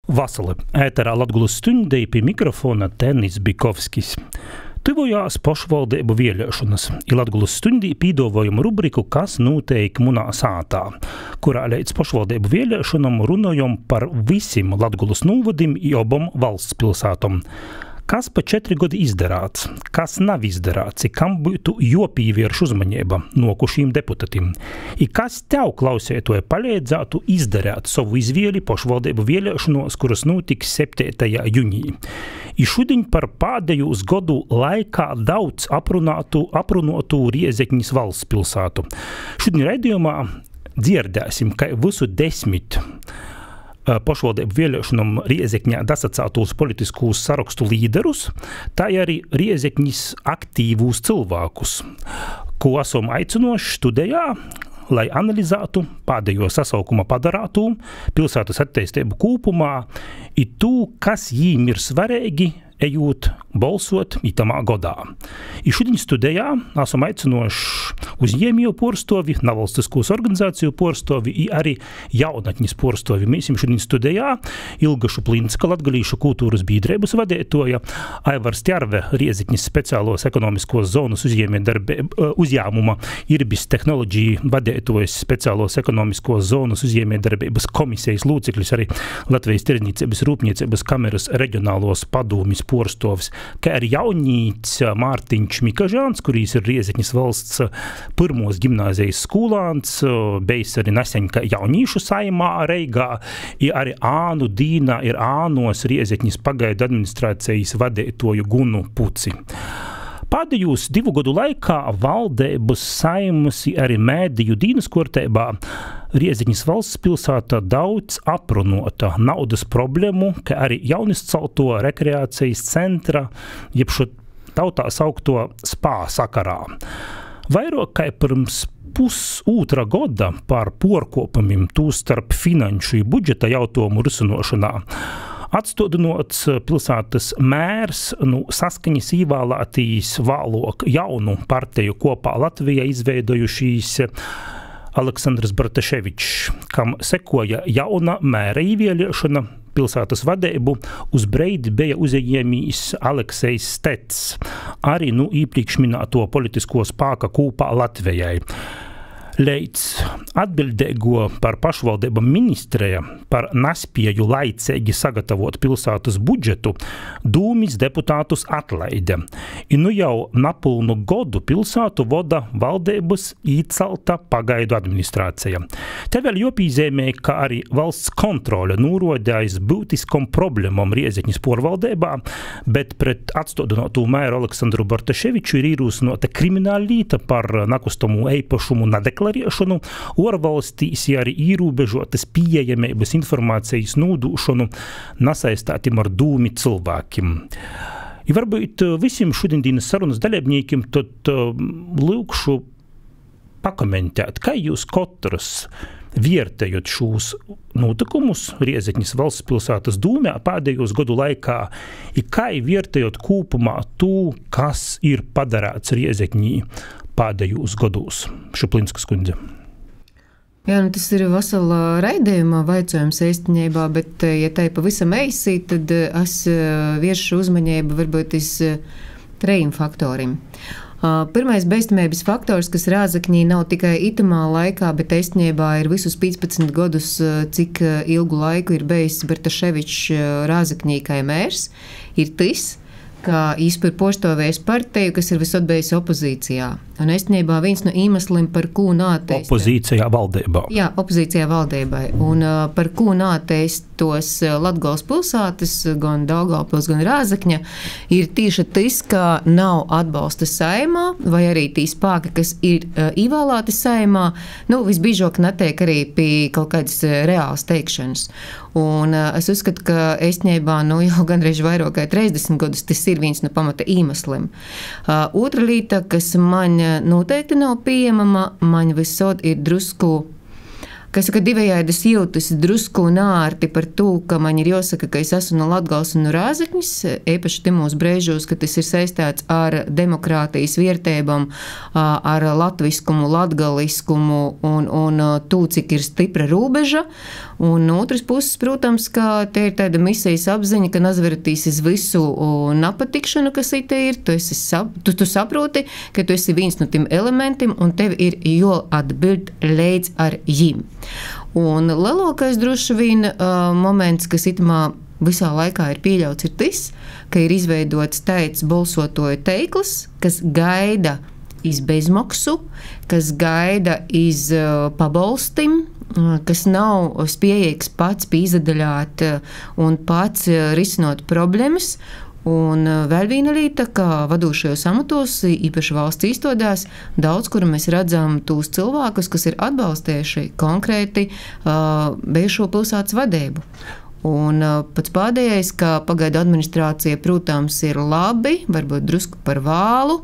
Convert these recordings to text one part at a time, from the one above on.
Vasali. Ēterā Latgulas stundei pie mikrofona Tenis Bikovskis. Tuvojās pašvaldību vēlēšanas. Latgulas stundī pīdovojam rubriku Kas noteik munā sātā, kurā līdz pašvaldību vēlēšanam runājam par visiem Latgulas novadiem i obom valsts pilsātom. Kas pa 4 gadi izdarāts, kas nav izdarāts, i kam būtu jopīvierš uzmanība nokušīm deputatim, i kas tev, klausētoja, palīdzētu izdarāt savu izvēli pašvaldību vēlēšanos, kuras notiks 7. jūnī. I šudiņ par pēdējos gadu laikā daudz aprunātu Riezeknis valsts pilsātu. Šudiņ raidījumā dzirdēsim, ka visu 10 pašvaldību vēlēšanam Riezekņā dasacātos politiskos sarakstu līderus, tā arī Riezekņas aktīvūs cilvēkus, ko esam aicinoši studijā, lai analizētu pēdējo sasaukuma padarātu, pilsētas attīstību kopumā, i tū, kas jīm ir svarīgi, ejot balsot itamā godā. I šodien studijā esam aicinoši uzņēmēju porstovi, nevalstiskos organizāciju porstovi i arī jaunatņas porstovi. Mēs šodien studijā Ilga Šuplinska, Latgalīšu kultūras biedrības vadētoja, Aivars Tjarve, Riezekņas speciālos ekonomiskos zonas uzņēmuma Irbis tehnoloģiju vadētojas speciālos ekonomiskos zonas uzņēmējdarbības komisijas lūceklis, arī Latvijas tirdzniecības rūpniecības kameras reģionālos padomjas porstovs, kā arī jaunīts Mārtiņš Mikažāns, kurīs ir Riezekņas valsts pirmos gimnāzijas skolāns, bijis arī nesen kā jaunīšu saimā Reigā, i arī Ānu Dīna ir Ānos Riezekņas pagaidu administrācijas vadētoju Gunu Puci. Pēdējos 2 gadu laikā valdības saimas i arī mēdīju dīnas kārtībā Riezekņas valsts pilsāta daudz aprunota naudas problēmu, kā arī jauniscelto rekreācijas centra, jeb šo tautā saukto spā sakarā. Vairāk kā pirms pusotra gada par porkopumiem tūstarp finanšu i budžeta jautājumu risinošanā, atstādinots pilsētas mērs saskaņas īvēlētīs vēlāk jaunu partiju kopā Latvijā izveidojušīs Aleksandrs Bartaševičs, kam sekoja jauna mēra ievēlēšana, pilsētas vadību uz breidi bija uzņēmējs Aleksejs Stets, arī iepriekš minēto politisko spēka kopā Latvijai. Līdz atbildēgo par pašvaldību ministrēja par nespēju laicīgi sagatavot pilsētas budžetu, dūmis deputātus atlaide. I jau napilnu godu pilsētu vada valdības īcelta pagaidu administrācija. Te vēl jopīzēmē, ka arī valsts kontrole nūrodējas būtiskom problemam Riezekņas porvaldībā, bet pret atstādinotu mēru Aleksandru Bartaševiču ir īrūsnota krimināla līta par nakustamo eipašumu nadeklarēšanu, orvalstīs arī īrūbežotas pieejamības informācijas nūdūšanu nasaistātim ar dūmi cilvēkiem. I varbūt visiem šodienas sarunas dalībniekiem tad lūkšu pakomentēt, kā jūs katrs vērtējot šos notikumus Riezekņas valsts pilsētas dūmē pēdējos gadu laikā, i kā vērtējot kopumā to, kas ir padarāts Riezekņī pēdējos gados. Šuplinskas kundze. Jā, tas ir vesela raidījuma vaicojums īstenībā, bet, ja tai pavisam eisi, tad es vēršu uzmanību varbūt iz 3 faktoriem. Pirmais beiztamības faktors, kas Rāzakņī nav tikai itamā laikā, bet īstenībā ir visus 15 gadus, cik ilgu laiku ir bijis Bartaševičs Rāzakņī kā mērs, ir tas, ka īspēr poštovējis partiju, kas ir visot bijis opozīcijā. Un īstenībā viens no iemesliem, par ko nāteist... Opozīcijā valdībā. Jā, opozīcijā valdībai. Un par ko nāteistos Latgales pilsētas, gan Daugavpils, gan Rāzakņa, ir tieši tas, ka nav atbalsta saimā, vai arī tī spāki, kas ir ievēlēti saimā, visbīžāk netiek arī pie kaut kādas reālas teikšanas. Un es uzskatu, ka īstenībā jau gandrīz vairāk kā 30 gadus tas ir viens no pamata iemesliem. Otra lieta, kas man noteikti nav pieejama, man visod ir drusku ka es saku, divējādas jūtas drusku nārti par to, ka man ir jāsaka, ka es esmu no Latgales un no Rāzekņas, īpaši timos brēžos, ka tas ir saistīts ar demokrātijas vērtībām, ar latviskumu, latgaliskumu un to, cik ir stipra robeža. Un otras puses, protams, ka te ir tāda misijas apziņa, ka nazveratīs iz visu napatikšanu, kas te ir. Tu saproti, ka tu esi viens no tiem elementiem, un tev ir jāatbild līdz ar jim. Un lielākais droši vien moments, kas itamā visā laikā ir pieļauts, ir tas, ka ir izveidots tāds balsotoju teiklis, kas gaida iz bezmaksu, kas gaida iz pabalstim, kas nav spējīgs pats pīzadaļāt un pats risinot problēmas. Un vēl viena lieta, ka vadošajos amatos, īpaši valsts īstodās, daudz, kur mēs redzam tūs cilvēkus, kas ir atbalstējuši konkrēti bijušo pilsētas vadību. Un pats pēdējais, ka pagaidu administrācija, protams, ir labi, varbūt drusku par vālu,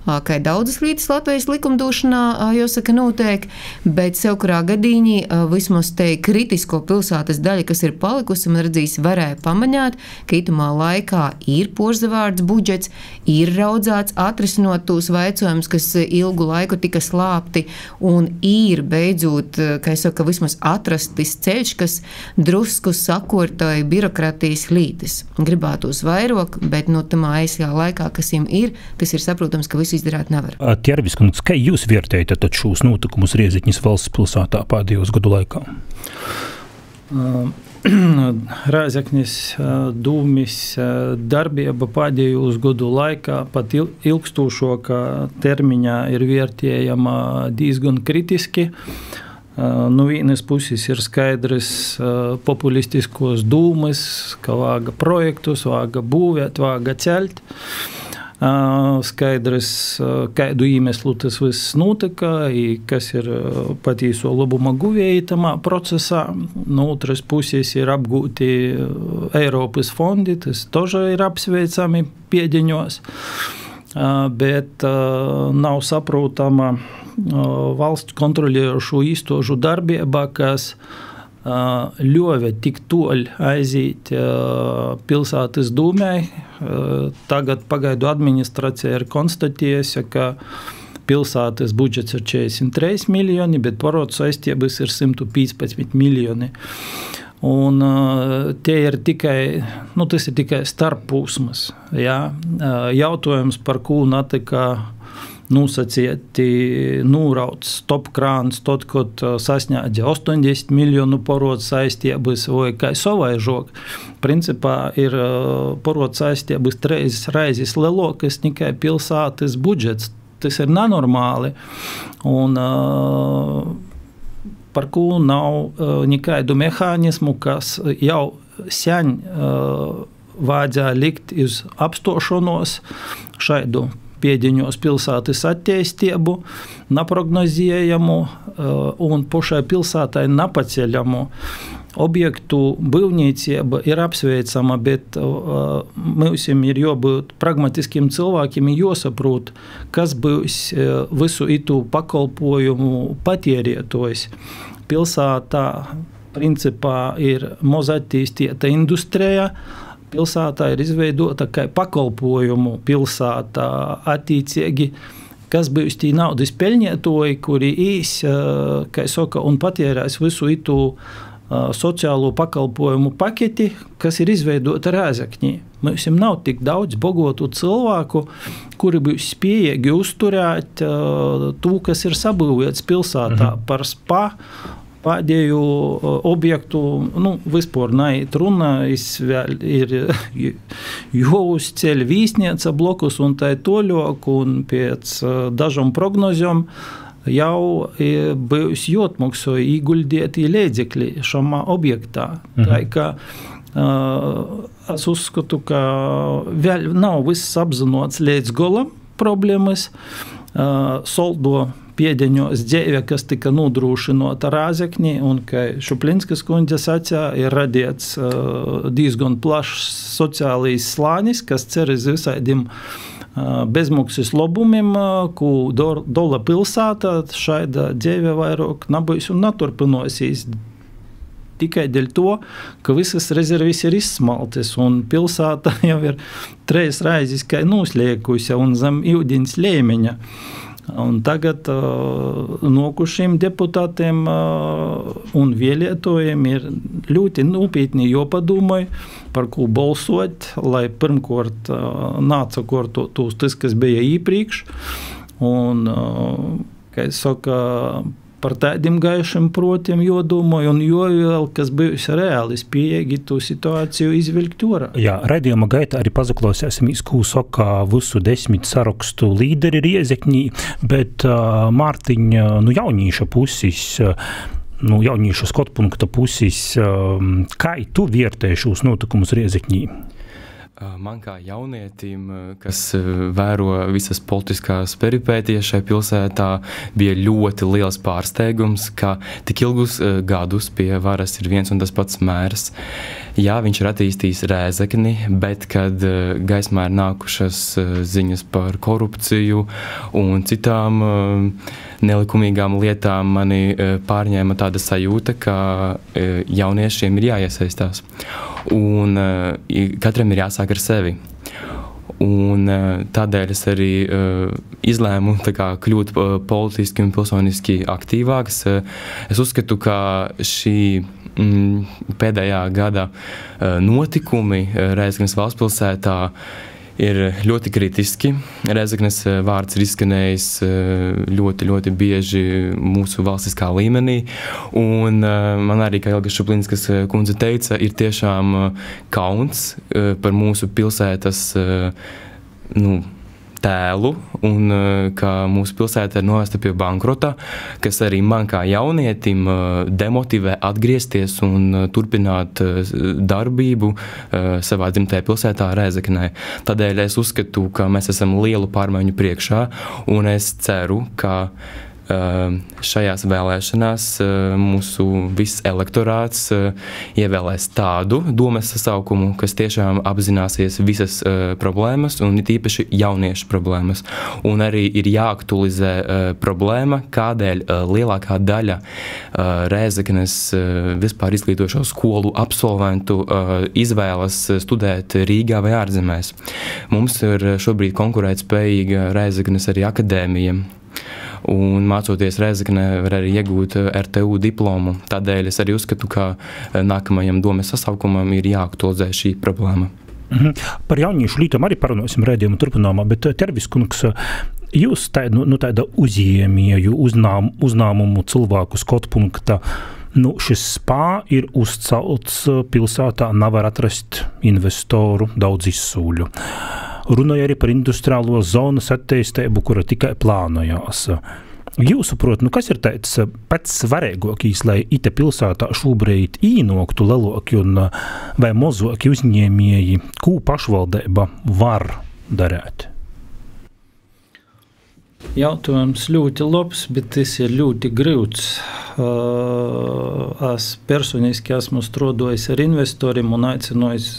kā daudzas lietas Latvijas likumdošanā, jāsaka, notiek, bet sev kurā gadīņī vismaz te kritisko pilsētas daļa, kas ir palikusi, man redzīs, varēja pamaņāt, ka itamā laikā ir porzavārds budžets, ir raudzāts atrisinot tos vaicojumus, kas ilgu laiku tika slāpti, un ir beidzot, kā es saku, vismaz atrastis ceļš, kas drusku sakortoja birokratijas lītes. Gribētos vairāk, bet no tamā aizjā laikā, kas jiem ir, tas ir saprotams, ka visu izdarāt nevar. Tjervis kungs, kā jūs vērtējat šos notikumus Rēzekņas valsts pilsētā pēdējos gadu laikā? Rēzekņas dūmis darbība pēdējos gadu laikā pat ilgstošākā termiņā ir vērtējama diezgan kritiski. No vienas puses ir skaidrs populistiskos dūmas, ka vāga projektus, vāga būvēt, vāga ceļt. Skaidrs, kādu iemeslu tas viss notika, kas ir patīso labuma guvēji tamā procesā. No otras puses ir apgūti Eiropas fondi, tas toža ir apsveicami piedeņos, bet nav saprotama valsts kontrolējošo īstožu darbībā, kas ļauj tik toļ aiziet pilsētas dūmei. Tagad pagaidu administrācija ir konstatējusi, ka pilsētas budžets ir 43 miljoni, bet parādu saistības ir 115 miljoni. Un tie ir tikai, tas ir tikai starppūsmas. Jā. Jautājums, par ko notika nosacīti nūrauts stopkrāns, tad, kad sasniedza 80 miljonu parādu saistības vai kā savaižok. Principā ir parādu saistības 3 reizes lielākas nekā pilsētas budžets. Tas ir nenormāli. Un par ko nav nekādu mehānismu, kas jau sen vajadzēja likt uz apstošanos šādu piedeņos pilsētas attīstību, neprognozējamu un pašai pilsētai nepaceļamu. Objektu būvniecība ir apsveicama, bet mums ir jābūt pragmatiskiem cilvēkiem, jāsaprot, kas būs visu itu pakalpojumu patērētājs. Pilsētā principā ir maz attīstīta industrija. Pilsētā ir izveidota kā pakalpojumu pilsētā attiecīgi, kas būs tī naudas peļņētoji, kuri īs, kā saka, un patērēs visu itu sociālo pakalpojumu paketi, kas ir izveidota Rēzekņī. Mums nav tik daudz bogotu cilvēku, kuri būs spējīgi uzturēt to, kas ir sabūvēts pilsētā par spa, pēdējo objektu, vispār naiet runa, ir jāuzceļ vīsnieca blokus un tā toļok, un pēc dažām prognozēm jau būs jāatmaksā ieguldīti līdzekļi šamā objektā. Tā kā es uzskatu, ka vēl nav viss apzināts līdz galam problēmas. Soldo piedeņos dzīve, kas tika nodrošinota Rēzekņī, un, kā Šuplinskas kundze sacīja, ir radīts diezgan plašs sociālais slānis, kas cer uz visādiem bezmaksas lobumiem, ko dola pilsētā, šaida dzīve vairāk nebūs un neturpinosies. Tikai dēļ to, ka visas rezervis ir izsmaltes, un pilsēta jau ir 3 reizes kā nūsliekusi un zem ūdens līmeņa. Un tagad nokušiem deputātiem un vēlētojiem ir ļoti nopietni jāpadomā, par ko balsot, lai pirmkārt neatsakārtotos tas, kas bija iepriekš. Un, kā es saku, par tādiem gaišiem protiem jodomāju un vēl, kas bijusi reāli spējīgi to situāciju izvilkt orā. Jā, raidījuma gaitā arī pazaklausēsim, ko saka visu 10 sarakstu līderi Riezekņī, bet Mārtiņa, jaunīša pusis, jaunīša skotpunkta pusis, kā tu vērtēji šos notikumus Riezekņī? Man kā jaunietim, kas vēro visas politiskās peripētijas šai pilsētā, bija ļoti liels pārsteigums, ka tik ilgus gadus pie varas ir viens un tas pats mērs. Jā, viņš ir attīstījis Rēzekni, bet kad gaismā ir nākušas ziņas par korupciju un citām nelikumīgām lietām, mani pārņēma tāda sajūta, ka jauniešiem ir jāiesaistās. Un katram ir jāsāk ar sevi. Un tādēļ es arī izlēmu kļūt politiski un pilsoniski aktīvāks. Es uzskatu, ka šī pēdējā gada notikumi Rēzeknes valstspilsētā ir ļoti kritiski. Rēzeknes vārds ir izskanējis ļoti, ļoti bieži mūsu valstiskā līmenī. Un man arī, kā Ilga Šuplinskas kundze teica, ir tiešām kauns par mūsu pilsētas tēlu un ka mūsu pilsēta ir novesta pie bankrota, kas arī man kā jaunietim demotivē atgriezties un turpināt darbību savā dzimtajā pilsētā Rēzeknē. Tādēļ es uzskatu, ka mēs esam lielu pārmaiņu priekšā un es ceru, ka šajās vēlēšanās mūsu viss elektorāts ievēlēs tādu domes sasaukumu, kas tiešām apzināsies visas problēmas un it īpaši jauniešu problēmas. Un arī ir jāaktualizē problēma, kādēļ lielākā daļa Rēzeknes vispār izglītošo skolu absolventu izvēlas studēt Rīgā vai ārzemēs. Mums ir šobrīd konkurētspējīga Rēzeknes arī akadēmija. Un mācoties Rēzeknē var arī iegūt RTU diplomu. Tādēļ es arī uzskatu, ka nākamajam domes sasaukumam ir jāaktualizē šī problēma. Par jauniešu lītām arī parunāsim raidījumu turpinājumā, bet Terviskungs, jūs tāda uzņēmēju uzņēmumu cilvēku skotpunkta, šis spā ir uzcelts pilsētā, nevar atrast investoru, daudz izsūļu. Runāja arī par industriālo zonas attīstību, kura tikai plānojās. Jūsuprāt, kas ir tāds pats svarīgākais, lai ite pilsētā šobrīd īnoktu lielāki un vai mazāki uzņēmēji, ko pašvaldība var darīt? Jautājums ļoti labs, bet tas ir ļoti grūts. Es personiski esmu strādājis ar investoriem un aicinājis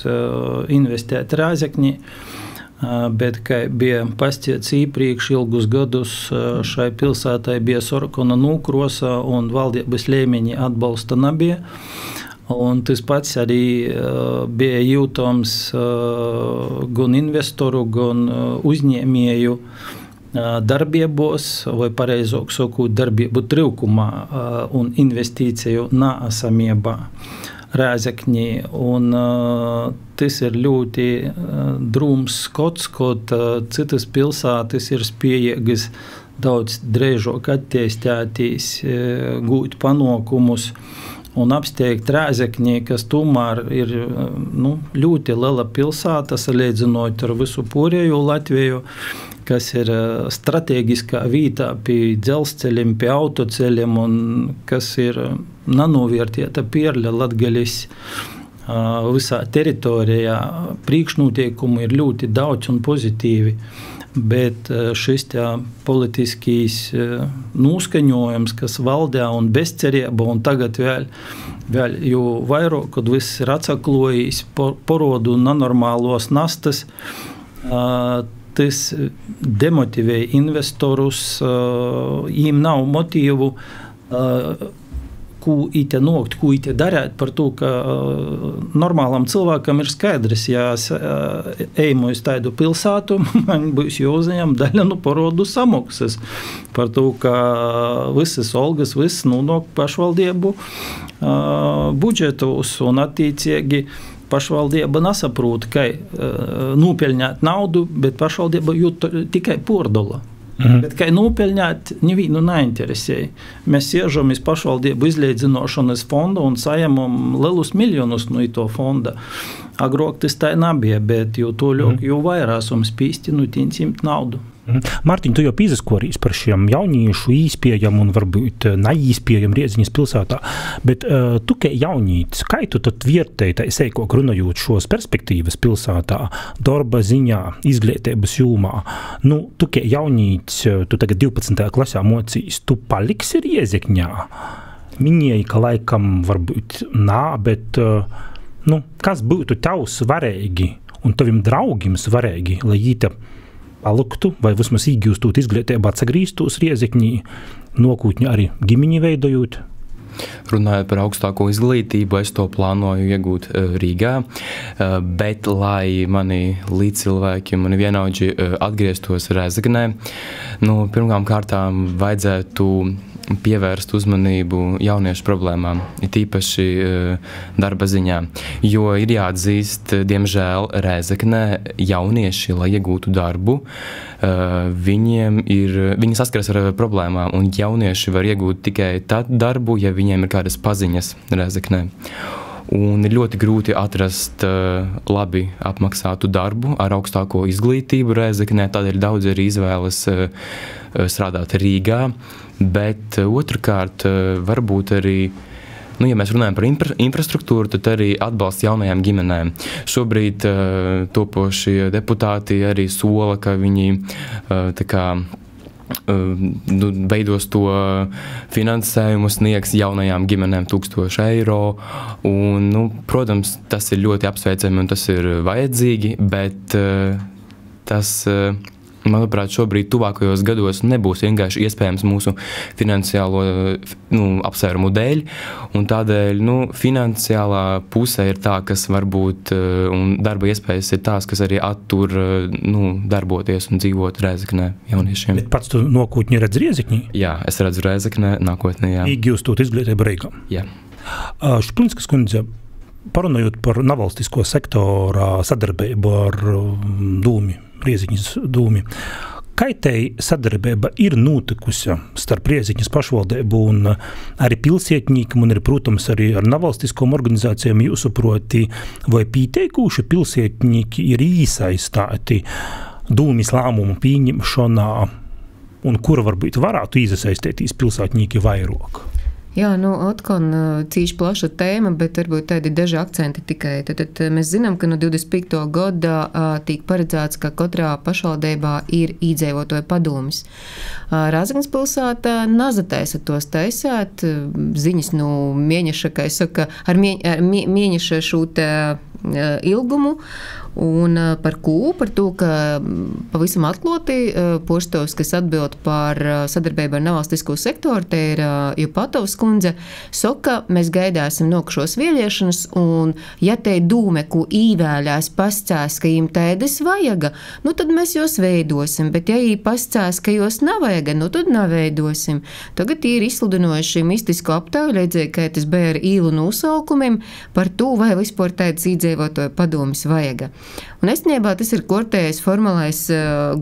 investēt Rēzeknī. Bet, kā bija pastāstīts iepriekš ilgus gadus, šai pilsētai bija sarkana nūkrosa un valdības līmeņa atbalsta nebija. Un tas pats arī bija jūtams gan investoru, gan uzņēmēju darbībos, vai pareizāk sakot, darbību trūkumā un investīciju neesamībā Rēzekņī. Un tas ir ļoti drūms skots, kad citas pilsētas ir spējīgas daudz drēžāk attīstīties, gūt panākumus un apsteigt Rēzekņī, kas tomēr ir ļoti liela pilsēta, salīdzinot ar visu pārējo Latviju, kas ir strateģiskā vietā pie dzelzceļiem, pie autoceļiem un kas ir nenovērtēta perle Latgaļas visā teritorijā. Priekšnoteikumu ir ļoti daudz un pozitīvi, bet šis politiskīs noskaņojums, kas valdē un bezcerība, un tagad vēl jo vairāk, kad viss ir atsaklojis, porodu nenormālos nastas, tas demotivē investorus, viņiem nav motīvu, ko ite nokt, ko ite darēt, par to, ka normālam cilvēkam ir skaidrs, ja es ejmu uz tādu pilsētu, man būs jāuzņem daļa no porodu samaksas. Par to, ka visas algas, viss nonāk pašvaldību budžetos un attiecīgi pašvaldība nesaprot, kā nopelnīt naudu, bet pašvaldība jūt tikai pordola. Bet kā nopelnīt, nevienu neinteresēja. Mēs siežamies pašvaldību izlīdzinošanas fonda un saņemam lielus miljonus no to fonda. Agrāk tas tā nebija, bet jo toļāk, jo vairāk esam spīsti ņemt naudu. Mārtiņ, tu jau pīzaskorīs par šiem jauniešu īspējam un varbūt neīspējam Rieziņas pilsētā, bet tu, kā jaunītis, kā tu tad viertēji, tā seikok runājot šos perspektīvas pilsētā, darba ziņā, izglītības jūmā? Nu, tu, kā jaunītis, tu tagad 12. klasā mocīs, tu paliksi Riezikņā? Minēji, ka laikam varbūt nā, bet nu, kas būtu tev svarīgi un tavim draugim svarīgi, lai jīta paliktu vai vismaz īgūstot izglītībā atsagrīstos Riezikņī, nokūtņi arī ģimiņi veidojot? Runājot par augstāko izglītību, es to plānoju iegūt Rīgā, bet, lai mani līdzcilvēki, mani vienaudži atgrieztos Rēzeknē, nu, pirmām kārtām vajadzētu pievērst uzmanību jauniešu problēmām, it īpaši darba ziņā, jo ir jāatzīst, diemžēl Rēzeknē jaunieši, lai iegūtu darbu, viņi saskaras ar problēmām, un jaunieši var iegūt tikai tad darbu, ja viņiem ir kādas paziņas Rēzeknē. Un ir ļoti grūti atrast labi apmaksātu darbu ar augstāko izglītību Rēzeknē, tādēļ daudz ir izvēles strādāt Rīgā, bet otrkārt varbūt arī, nu, ja mēs runājam par infrastruktūru, tad arī atbalsts jaunajām ģimenēm. Šobrīd topošie deputāti arī sola, ka viņi tā kā beidos to finansējumu sniegs jaunajām ģimenēm 1000 eiro. Un, nu, protams, tas ir ļoti apsveicami un tas ir vajadzīgi, bet tas, manuprāt, šobrīd tuvākajos gados nebūs vienkārši iespējams mūsu finansiālo apsvērumu dēļ, un tādēļ finansiālā pusē ir tā, kas varbūt, un darba iespējas ir tās, kas arī attur darboties un dzīvot Rēzeknē jauniešiem. Bet pats tu nokūtņi redz Riezikņī? Jā, es redzu Rēzeknē nākotnē, jā. Īgūstot izglītību Rīgā? Jā. Šplinskas kundze, parunājot par nevalstisko sektora sadarbību ar Dūmi, Rieziņas Dūmi. Kā tei sadarbība ir notikusi starp Rieziņas pašvaldību un arī pilsētņīkiem un arī, protams, arī ar nevalstiskām organizācijām jūsuproti, vai pīteikuši pilsētņīki ir īsaistāti Dūmis lēmumu pieņemšanā un kura varbūt varētu īsaistētīs pilsētņīki vairāk? Jā, atkal cīši plaša tēma, bet varbūt tādi daži akcenti tikai. Tad mēs zinām, ka no 25. gada tiek paredzēts, ka katrā pašvaldībā ir iedzīvotāju padomis. Rēzeknes pilsētā nazataisa tos taisāt, ziņas mēneša, kā es saku, ar mēneša šūte ilgumu, un par ko? Par to, ka pavisam atklāti poštovs, kas atbild par sadarbību ar nevalstisko sektoru, te ir Jopatovs kundze, saka, mēs gaidāsim nokušos vēlēšanas, un ja te dūme, ko īvēļās pascās, ka jim tēdes vajaga, tad mēs jūs veidosim, bet ja jī pascās, ka jūs navajaga, tad neveidosim. Tagad ir izsludinojuši mistisko aptāju, redzēja, ka tas bija ar īlu nosaukumiem par to, vai vispār tāds iedzīvotāju padomis vajaga. Un esnībā tas ir kortējais formālais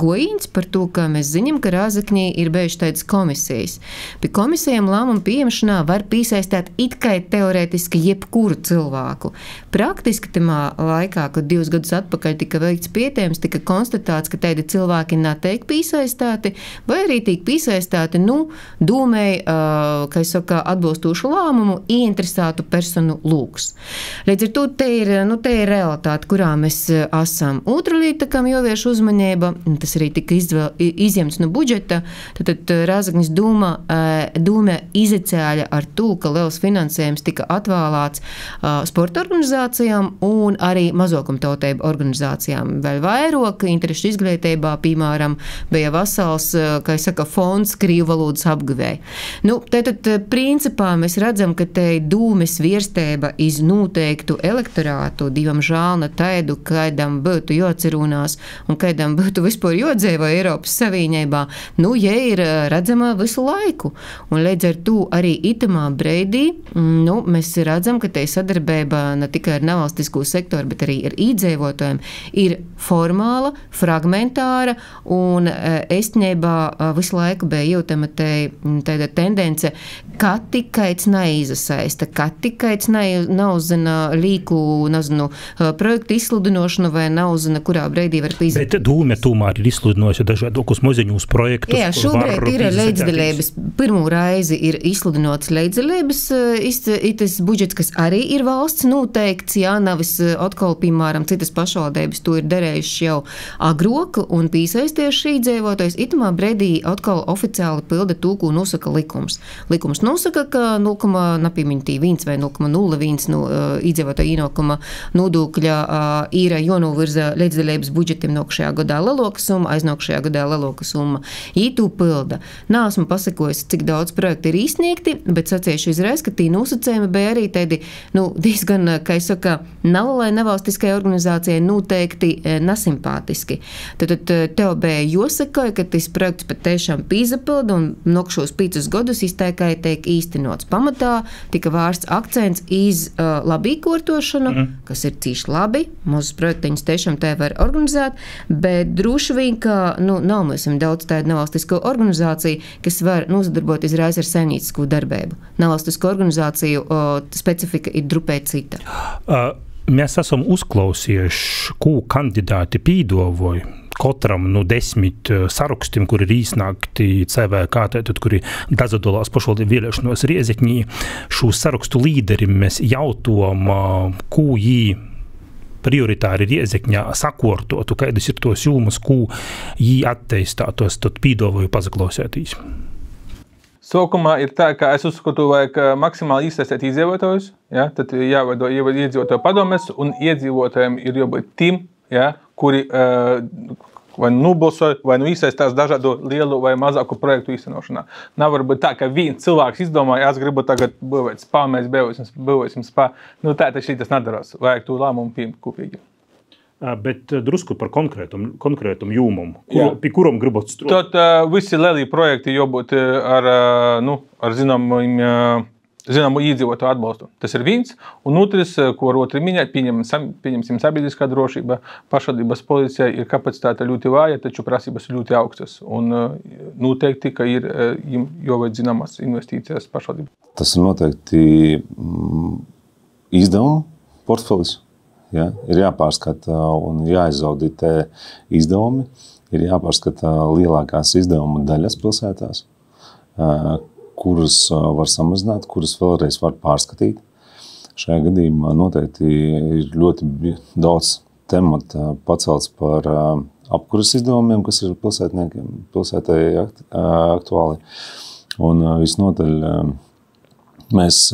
goīns par to, ka mēs zinām, ka Rēzeknī ir bijuši tādas komisijas. Pie komisijām lēmumu pieņemšanā var piesaistīt it kā teorētiski jebkuru cilvēku. Praktiski tamā laikā, kad 2 gadus atpakaļ tika veikts pietējums, tika konstatēts, ka tādi cilvēki netiek piesaistīti, vai arī tiek piesaistīti, dūmēji, kā es saku, atbilstošu lēmumu, ieinteresētu personu lūgs. Līdz ar to te ir, te ir realitāte, kurā mēs esam. Otra lieta, kam jāvērš uzmanība, tas arī tika izņemts no budžeta, tad Rēzeknes dūme izcēla ar to, ka liels finansējums tika atvēlēts sporta organizācijām un arī mazākumtautību organizācijām. Vēl vairāk interešu izglītībā, piemēram, bija vesels, kā es saka, fonds krīvu valodas apguvēja. Tātad, principā, mēs redzam, ka te dūmes virstība iz noteiktu elektorātu, diemžēl ne tādu, kādam būtu jāatcerunās un kādam būtu vispār jādzīvo Eiropas Savienībā, ja ir redzama visu laiku. Un līdz ar to arī itamā breidī, mēs redzam, ka te sadarbība ne tikai ar nevalstisko sektoru, bet arī ar iedzīvotājiem ir formāla, fragmentāra un īstenībā visu laiku bija jūtama tāda tendence, ka tikai neīzasaista, ka tikai nauzzina līku, projektu izsludinošanu vai nauzzina, kurā breidī var pīzīt. Bet dūme tomēr ir izsludinojusi dažādokus maziņus projektus. Jā, šobrīd ir leidzdelības. Pirmo reizi ir izsludinots leidzdelības tas budžets, kas arī ir valsts noteikts, navis atkal, piemēram, citas pašvaldības to ir darējuši jau agrāk un piesaistījuši iedzīvotājus. Itamā breidī atkal oficiāli pilda to, ko nosaka likums. Likums nosaka, ka 0,1 vai 0,01 no iedzīvotāju ienākuma nodokļa ir jānovirza leidzdelības budžetim nākamajā gadā lielāka summa, aiznākamajā gadā lielāka summa. Ītū pilda. Nāsmu pasakojusi, cik daudz projektu ir izsniegti, bet sacīšu izreiz, ka tī nosacījumi bija arī tādi, diezgan, kā es saku, nelielai nevalstiskai organizācijai noteikti nesimpātiski. Tad tev bija jāsaka, ka tas projekts patiešām pīzapilda un nākšos 5 gadus izteikai tiek īstenots. Pamatā tika vērsts akcents iz labīkortošanu, kas ir cīši labi, mūsu projektiņus tiešām te var organizēt, bet droši vien, ka nav mēs daudz tādu nevalstisko organizāciju, kas var nozadarboties reiz ar saimniecisko darbību. Nevalstisko organizāciju specifika ir drupēt cita. Mēs esam uzklausījuši, ko kandidāti pīdovoja katram 10 sarakstiem, kuri ir īsnākti CVK, tātad, kuri dazadolās pašvaldību vēlēšanos Riezekņī. Šo sarakstu līderim mēs jautojam, ko jī prioritāri Riezekņā sakortotu, kādas ir tos jūmas, ko jī atteistātos, tad pīdovoju pazaklausētīs. Sākumā ir tā, ka es uzskatu, vajag maksimāli iesaistīt iedzīvotājus, tad jāveido iedzīvotāju padomes, un iedzīvotājiem ir jābūt tiem, kuri vai nobalsoja, vai iesaistās dažādu lielu vai mazāku projektu īstenošanā. Nav varbūt tā, ka viens cilvēks izdomāja, es gribu tagad būvēt spā, mēs būvēsim spā. Tā taču tas nedarās. Vajag to lēmumu pieņemt kopīgi. Bet drusku par konkrētum jūmumu, pie kuram gribat strādāt? Tad visi lielie projekti jābūt ar zināmu iedzīvotāju atbalstu. Tas ir viens, un otrs, ko var otri minēt, pieņemsim sabiedriskā drošība, pašvaldības policija ir kapacitāte ļoti vāja, taču prasības ļoti augstas, un noteikti, ka ir jāveic zināmas investīcijas pašvaldību. Tas ir noteikti izdevumu portfelis, ir jāpārskata un jāizauditē izdevumi, ir jāpārskata lielākās izdevumu daļas pilsētās, kuras var samazināt, kuras vēlreiz var pārskatīt. Šajā gadījumā noteikti ir ļoti daudz temata pacelts par apkuras izdevumiem, kas ir pilsētai aktuāli. Un visnotaļ mēs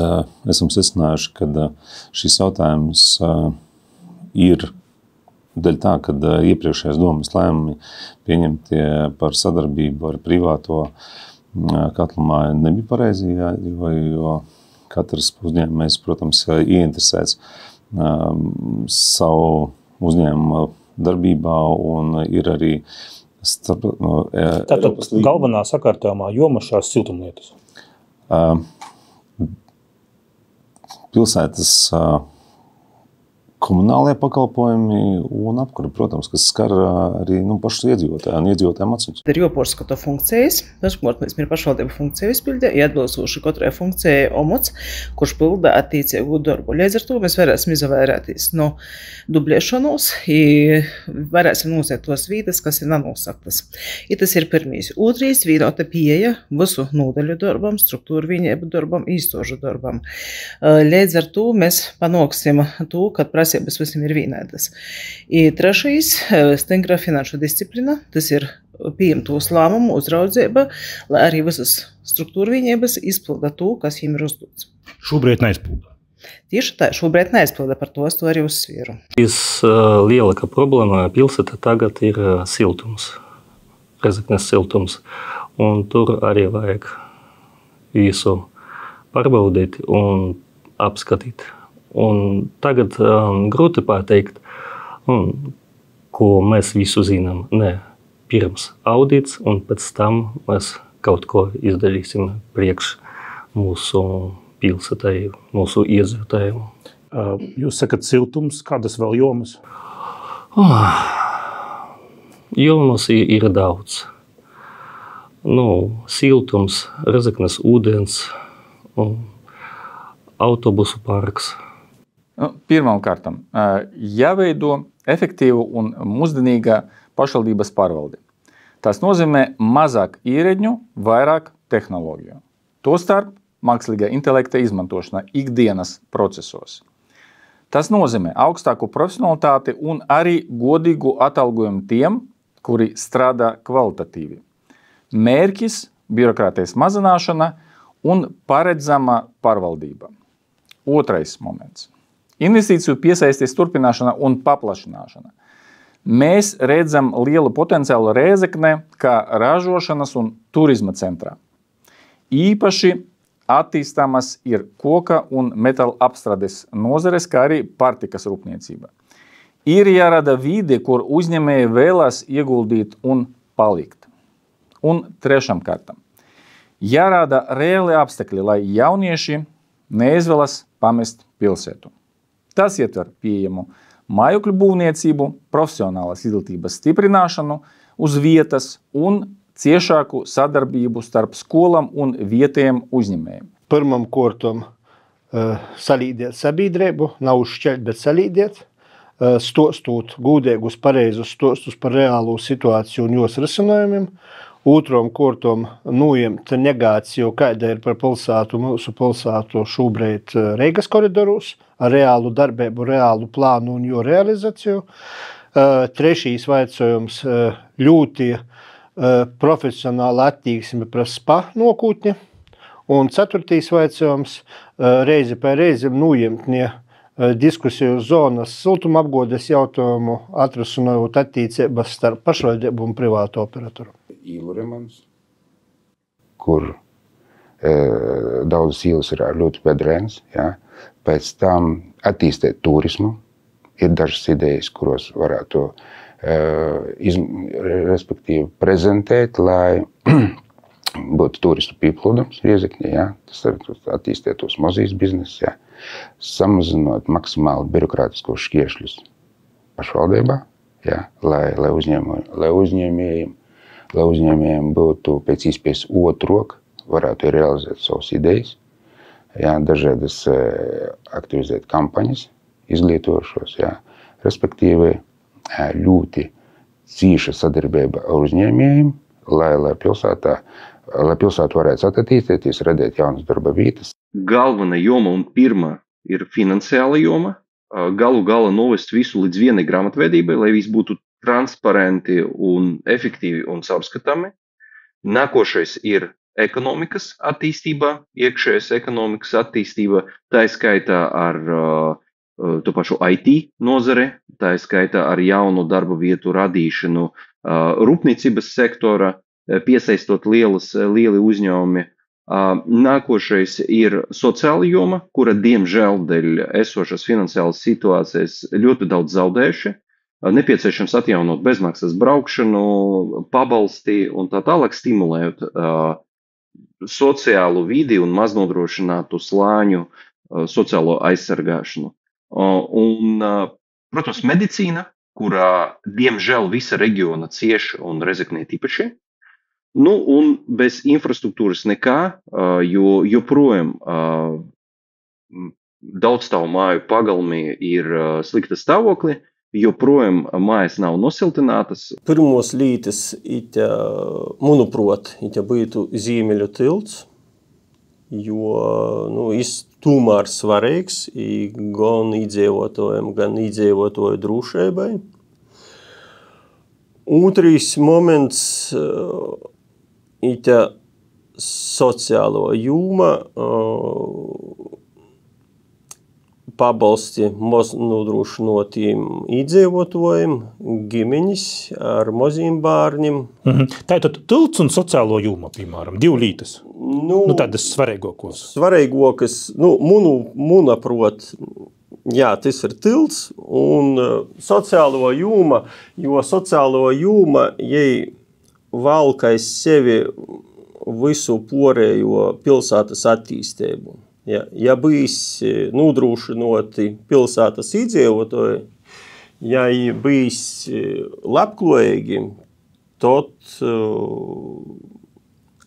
esam secinājuši, ka šis jautājums ir daļa tā, ka iepriekšējās domas lēmumi pieņemtie par sadarbību ar privāto katlamāju nebija pareizi, jo katrs uzņēmējs, protams, ieinteresēts savu uzņēmumu darbībā un ir arī Tātad galvenā sakārtojumā joma šās siltumlietas? Pilsētas komunālie pakalpojumi un apkuri, protams, kas skar arī pašus iedzīvotāju un iedzīvotājiem atsevišķi. Ir jāpārskata funkcijas. Pirmkārt, mēs ir pašvaldību funkciju izpilde, atbilstoši katrai funkcijai omots, kurš pilda attiecīgu darbu. Līdz ar to mēs varēsim izvairīties no dublēšanos un varēsim nosakt tos vītas, kas ir nenosaktas. Tas ir pirmīs. Otrais, vienota pieeja visu nodaļu darbam, struktūru vienību darbam, īstožu darbam. Līdz ar to mēs panāksim to, kad prasības prasības visiem ir vienādas. I trešais – stingra finanšu disciplina. Tas ir pieņemtos lēmumu uzraudzība, lai arī visas struktūra vienības izpilda to, kas viņiem ir uzdots. Šobrīd neizpilda. Tieši tā, šobrīd neizpilda, par to arī uzsvieru. Vislielākā problēma pilsētā tagad ir siltums, Rezeknes siltums. Un tur arī vajag visu pārbaudīt un apskatīt. Un tagad grūti pateikt, ko mēs visu zinām. Nē, pirms audits un pēc tam mēs kaut ko izdarīsim priekš mūsu pilsētai, mūsu iedzīvotājiem. Jūs sakat siltums, kādas vēl jomas? Jomas ir daudz. Siltums, Rezeknes ūdens, autobusu parks. Pirmkārt, jāveido efektīva un mūsdienīga pašvaldības pārvalde. Tas nozīmē mazāk ierēģņu, vairāk tehnoloģiju. Tostarp mākslīgā intelekta izmantošana ikdienas procesos. Tas nozīmē augstāku profesionalitāti un arī godīgu atalgojumu tiem, kuri strādā kvalitatīvi. Mērķis – birokrātijas mazināšana un paredzama pārvaldība. Otrais moments – investīciju piesaistes turpināšana un paplašināšana. Mēs redzam lielu potenciālu Rēzeknē kā ražošanas un turisma centrā. Īpaši attīstāmas ir koka un metāla apstrādes nozares, kā arī pārtikas rūpniecība. Ir jārada vide, kur uzņēmēji vēlas ieguldīt un palikt. Un trešām kārtām. Jārada reāli apstākļi, lai jaunieši neizvēlas pamest pilsētu. Tas ietver pieejamu mājokļu būvniecību, profesionālas izglītības stiprināšanu uz vietas un ciešāku sadarbību starp skolām un vietējiem uzņēmējiem. Pirmam kārtam salīdēt sabiedrību, nav šķelt, bet salīdēt. Stostot gūdēgus pareizus stostus par reālu situāciju un jos risinājumiem. Otram kārtam nojemt negāciju, kāda ir par pilsētu, mūsu pilsētu šobrīd Reigas koridoros, ar reālu darbību, reālu plānu un jo realizāciju. Trešīs vaicojums ļoti profesionāla attieksme pret spa nokūtni. Un ceturtīs vaicojums reizi pēc reizēm nojemt diskusiju zonas siltuma apgādes jautājumu, atrisinot attiecības starp pašvaldību un privātu operatoru. Īlu remonts, kur daudzas īlas ir ļoti bedrēnas. Ja? Pēc tam attīstīt turismu. Ir dažas idejas, kuros varētu respektīvi prezentēt, lai būtu turistu pieplūdums Riezekņē. Ja? Tas attīstētos mazīs biznes. Ja? Samazinot maksimāli birokrātiskos šķēršļus pašvaldībā, ja, lai uzņēmējiem būtu pēc iespējas otrok, varētu realizēt savas idejas, ja, dažādas aktivizēt kampaņas, izglītošos, ja, respektīvi ļoti cīša sadarbība ar uzņēmējiem, lai pilsētu varētu attīstīties, radīt jaunas darba vietas. Galvenā joma un pirmā ir finansiāla joma. Galu galā novest visu līdz vienai grāmatvedībai, lai viss būtu transparenti un efektīvi un caurskatāmi. Nākošais ir ekonomikas attīstība, iekšējas ekonomikas attīstība, tā skaitā ar to pašu IT nozare, tā skaitā ar jaunu darba vietu radīšanu rūpniecības sektora, piesaistot lieli uzņēmumi. Nākošais ir sociāla joma, kura diemžēl dēļ esošas finansiālas situācijas ļoti daudz zaudējuši. Nepieciešams atjaunot bezmaksas braukšanu, pabalsti un tā tālāk stimulējot sociālu vidi un maznodrošinātu slāņu sociālo aizsargāšanu. Un, protams, medicīna, kurā diemžēl visa reģiona cieš un Rezeknē tīpaši. Un bez infrastruktūras nekā, jo joprojām daudzstāvu māju pagalmī ir slikta stāvokli, joprojām mājas nav nosiltinātas. Pirmos lītes, manuprāt, būtu Ziemeļu tilts, jo tomēr svarīgs gan iedzīvotājiem, gan iedzīvotāju drošībai. Otrs moments ir sociālo jūma, pabalsti maz nodrošinotiem iedzīvotājiem, ģimeņas ar maziem bērniem. Tātad tilts un sociālo jūma, piemēram, divu lītas. Tādas svarīgākos. Svarīgākas, manuprāt, jā, tas ir tilts un sociālo jūma, jo sociālo jūma, jai valkais sevi visu porējo pilsētas attīstību. Ja bijis nodrošinoti pilsētas iedzīvotāji, ja bijis labklājīgi, tad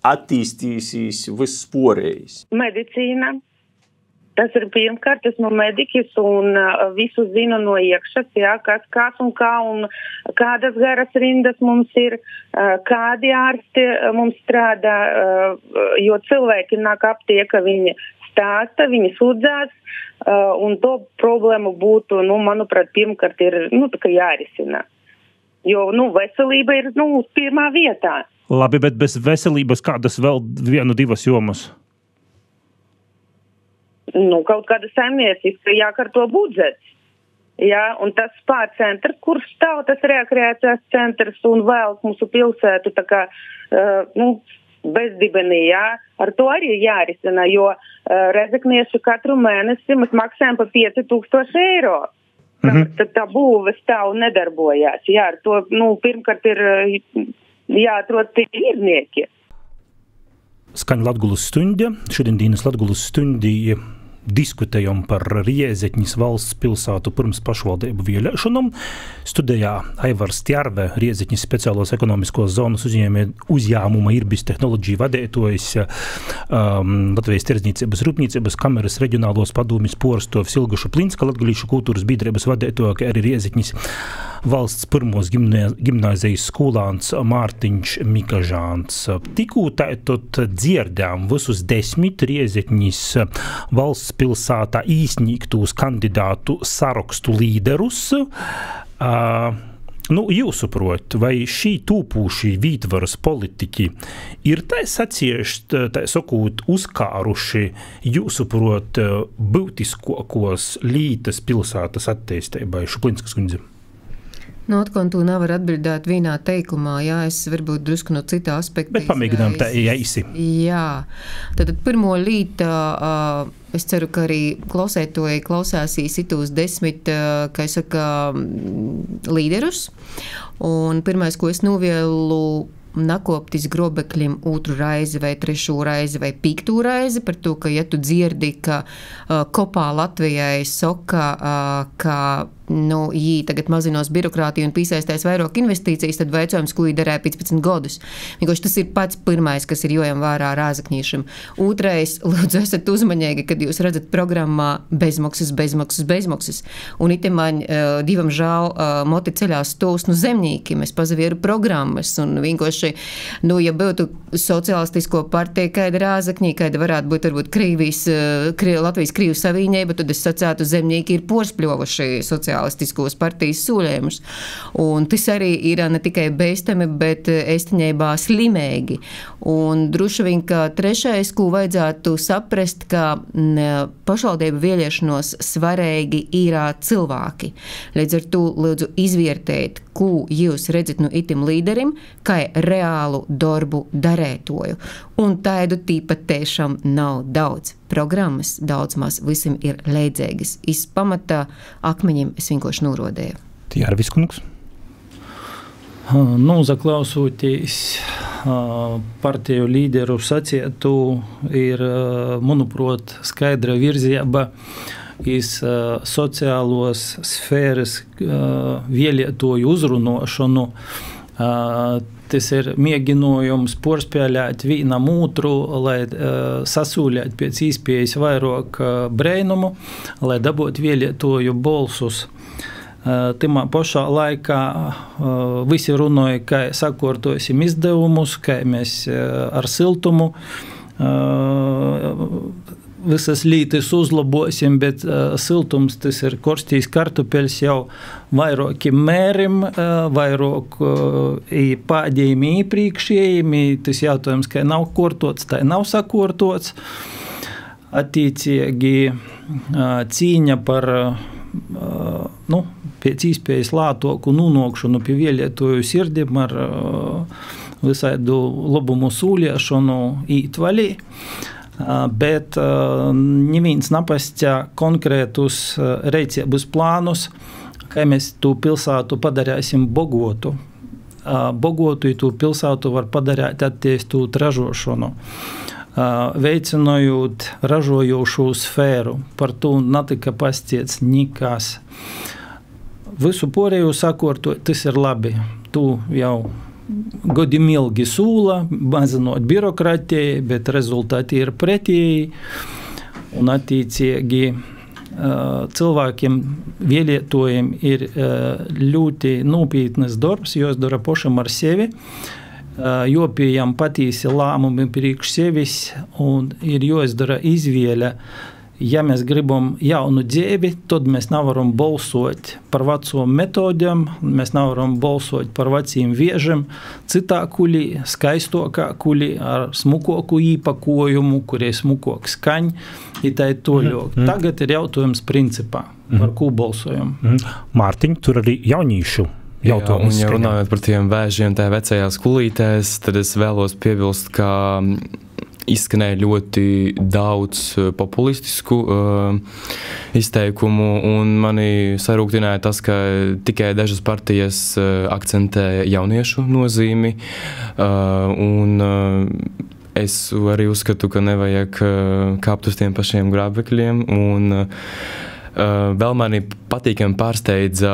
attīstīsīs viss porējis. Medicīna. Tas ir pirmkārt, esmu mediķis un visu zinu no iekšas, jā, kas un kā un kādas garas rindas mums ir, kādi ārsti mums strādā, jo cilvēki nāk aptieka, viņi stāsta, viņi sūdzās, un to problēmu būtu, manuprāt, pirmkārt ir, tā kā jārisina. Jo, veselība ir, pirmā vietā. Labi, bet bez veselības kādas vēl vienu, divas jomas? Kaut kāda saimnieciska jākārto budžets. Jā, un tas spārcentrs, kur stāv tas rekreācijas centrs un vēl mūsu pilsētu tā kā, bezdibenī, jā, ar to arī jārisina, jo rezeknieši katru mēnesi mēs maksājam pa 5000 eiro. Tad tā būve stāv nedarbojās. Jā, ar to, pirmkārt ir jāatrod tirnieki. Skaņ Latgulas stuņde. Šodien Dīnas Latgulas stuņdi diskutējam par Riezeķņas valsts pilsētu pirms pašvaldību vēlēšanām. Studijā Aivars Tjārve, Riezeķņas speciālos ekonomiskos zonas uzņēmuma Irbis tehnoloģiju vadētojs, Latvijas tirdzniecības rūpniecības kameras reģionālos padūmis porstovs Ilga Šuplinska, Latgalīšu kultūras biedrības vadētoja, kā arī Riezeķņas valsts pirmos gimnāzijas skolāns Mārtiņš Mikažāns. Tikū tātad dzirdām visus 10 Riezeķņas valsts pilsētā īsnīgtūs kandidātu sarakstu līderus. Jūsuprot, vai šī tūpūšī vītvaras politiķi ir tā sacieši, tā sakot, uzkāruši, jūsuprot, būtiskākos lītas pilsētas attīstībai? Šuplinskas kundze. Atkal to nevar atbildēt vienā teikumā, jā, es varbūt drusku no cita aspekta. Bet pamēģinām tā īsi. Jā, tad pirmo līta, es ceru, ka arī klausētoji klausāsīs itūs 10, kā es saka, līderus. Un pirmais, ko es novielu, nakoptis grobekļiem 2. raizi vai 3. raizi vai 5. raizi par to, ka, ja tu dzirdi, ka kopā Latvijai soka, ka jī tagad mazinos birokrātiju un pīsaistēs vairāk investīcijas, tad veicojums, ko jī darēja 15 gadus. Vienkārši tas ir pats pirmais, kas ir jojam vārā rāzakņīšam. Otrais, lūdzu, esat uzmaņēgi, kad jūs redzat programmā bezmaksas. Un ite man divam žāl moti ceļās tos zemnīki. Es pazavieru programmas un vienkārši, ja būtu sociālistisko partiju, kāda rāzakņī, kāda varētu būt varbūt Latvijas Krīvu saviņēba, tad es sacētu, zemnieki ir porspļovuši sociālistiskos partijas sūļējumus. Un tas arī ir ne tikai beistami, bet estiņībā slimēgi. Un droši vien, ka trešais, ko vajadzētu saprast, ka pašvaldību vēlēšanos svarīgi ir cilvēki. Līdz ar to lūdzu izvērtēt, ko jūs redzat no itim līderim, kā reālu darbu darētoju. Un tādu tīpa tiešām nav daudz. Programmas daudz maz visiem ir leidzīgas. Iz pamatā akmeņiem es vienkārši norodēju. Tjārvis kungs. Zaklausoties partiju līderu sacietu, ir, manuprāt, skaidra virzība iz sociālos sfēras vēlētoju uzrunošanu. Tas ir mēģinājums porspēlēt vienam otru, lai sasūļēt pēc iespējas vairāk brēnumu, lai dabūt vēlētoju balsus. Timā pašā laikā visi runāja, kā sakārtosim izdevumus, kā mēs ar siltumu visas lītis uzlabosim, bet siltums tas ir korstīs kartupeļs jau vairāki mērim, vairāk pādējumi īpriekšējumi, tas jautājums, ka nav kortots, tā nav sakortots. Attiecīgi cīņa par pēc iespējas lātoku nonākšanu pie vēlētāju sirdīm ar visādu labumu sūliešanu ītvalī. Bet neviens napasķā konkrētus reicības plānus, kā mēs tu pilsētu padarēsim bogotu. Bogotu tu pilsētu var padarīt attīstūt ražošanu, veicinojot ražojošu sfēru. Par to netika pasties nekas. Visu porēju sakortot, tas ir labi. Tu jau godim ilgi sūla, mazinot birokratiju, bet rezultāti ir pretēji. Un attiecīgi cilvēkiem, vēlētājiem ir ļoti nopietnas darbs, jāizdara pašam ar sevi, jopējam patīsi lēmumi priekš sevis un ir jāizdara izvēle. Ja mēs gribam jaunu dzīvi, tad mēs nevaram balsot par vecām metodēm, mēs nevaram balsot par veciem viežiem, citā kulī, skaistokā kulī, ar smukoku īpakojumu, kurie smukok skaņ, tā ir toļok. Tagad ir jautājums principā, par ko balsojam. Mārtiņ, tur arī jaunīšu. Jā, un ja runājot par tiem vēžiem tā vecajās kulītēs, tad es vēlos piebilst, ka izskanēja ļoti daudz populistisku izteikumu, un mani sarūktināja tas, ka tikai dažas partijas akcentē jauniešu nozīmi, un es arī uzskatu, ka nevajag kāpt uz tiem pašiem grābekļiem, un vēl mani patīkami pārsteidza,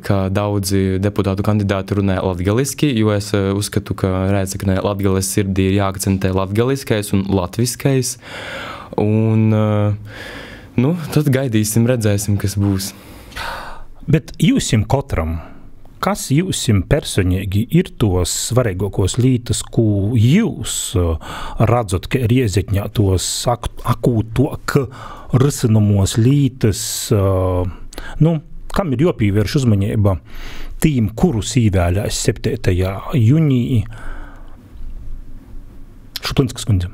ka daudzi deputātu kandidāti runāja latgaliski, jo es uzskatu, ka Rēzeknē Latgales sirdī ir jāakcentē latgaliskais un latviskais. Un, tad gaidīsim, redzēsim, kas būs. Bet jūsim katram, kas jūsim personīgi ir tos svarīgākos lietas, ko jūs redzat, ka ir Rēzekņā tos akūtok risinamos lietas, kam ir jāpievērš uzmanība tīm, kurus īvēlēs 7. jūnijā? Šuplinskas kundze.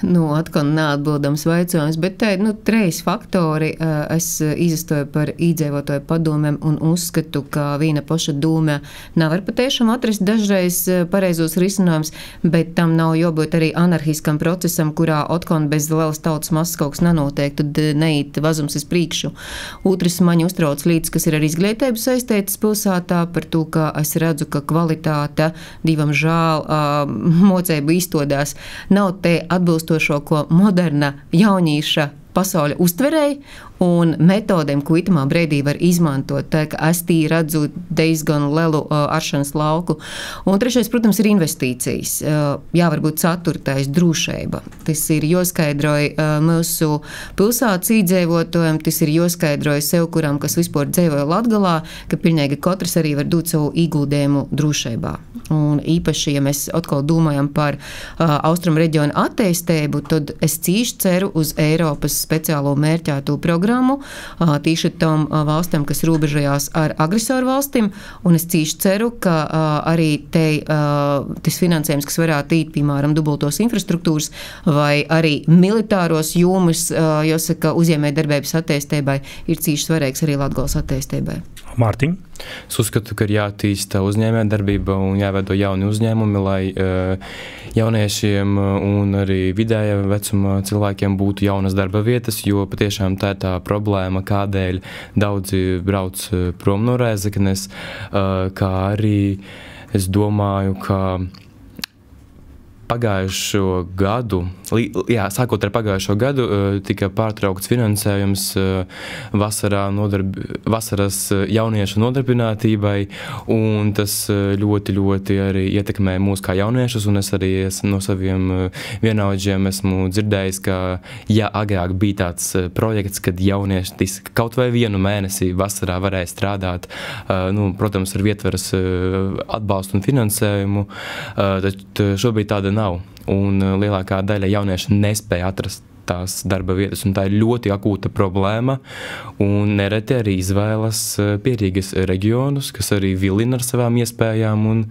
Atkal neatbildams vaicājums, bet tā ir 3 faktori. Es izastoju par iedzīvotāju padomēm un uzskatu, ka viena paša dūme nevar patiešām atrast dažreiz pareizos risinājumus, bet tam nav jābūt arī anarhiskam procesam, kurā atkal bez lielas tautas masas kaut kas nenotiek, tad neiet vazums uz priekšu. Otrs mani uztrauc lietas, kas ir ar izglītību saistītas pilsētā, par to, ka es redzu, ka kvalitāte, divam žēl, mocība izstādās, nav te atbilstošo, ko moderna jaunīša pasaule uztverēja un metodēm, ko itamā brīdī var izmantot. Tā, ka es tī redzu diezgan lielu aršanas lauku. Un trešais, protams, ir investīcijas. Jā, varbūt ceturtais drošība. Tas ir jāskaidroja mūsu pilsētas iedzīvotājiem, tas ir jāskaidroja sev, kuram, kas vispār dzīvoja Latgalā, ka pilnīgi katrs arī var dot savu ieguldījumu drošībā. Un īpaši, ja mēs atkal domājam par austrumu reģionu attīstību, tad es cīši ceru uz Eiropas speciālo mērķēto programmu, tīši tam valstīm, kas robežojās ar agresoru valstīm, un es cīši ceru, ka arī tas finansējums, kas varētu īt, piemēram, dubultos infrastruktūras vai arī militāros jomas, jāsaka, uzņēmējdarbības attīstībai, ir cīši svarīgs arī Latgales attīstībai. Mārtiņ? Es uzskatu, ka ir jātīsta uzņēmējdarbība un jāveido jauni uzņēmumi, lai jauniešiem un arī vidējā vecuma cilvēkiem būtu jaunas darba vietas, jo patiešām tā ir tā problēma, kādēļ daudzi brauc prom no Rēzeknes, kā arī es domāju, ka pagājušo gadu, sākot ar pagājušo gadu, tika pārtraukts finansējums vasaras jauniešu nodarbinātībai, un tas ļoti, ļoti arī ietekmē mūs kā jauniešus, un es arī no saviem vienaudžiem esmu dzirdējis, ka agrāk bija tāds projekts, kad jaunieši kaut vai vienu mēnesi vasarā varēja strādāt, protams, ar vietveras atbalstu un finansējumu, tad šobrīd tāda nav, un lielākā daļa jauniešu nespēja atrast tās darba vietas, un tā ir ļoti akūta problēma, un nereti arī izvēlas pierīgas reģionus, kas arī vilina ar savām iespējām, un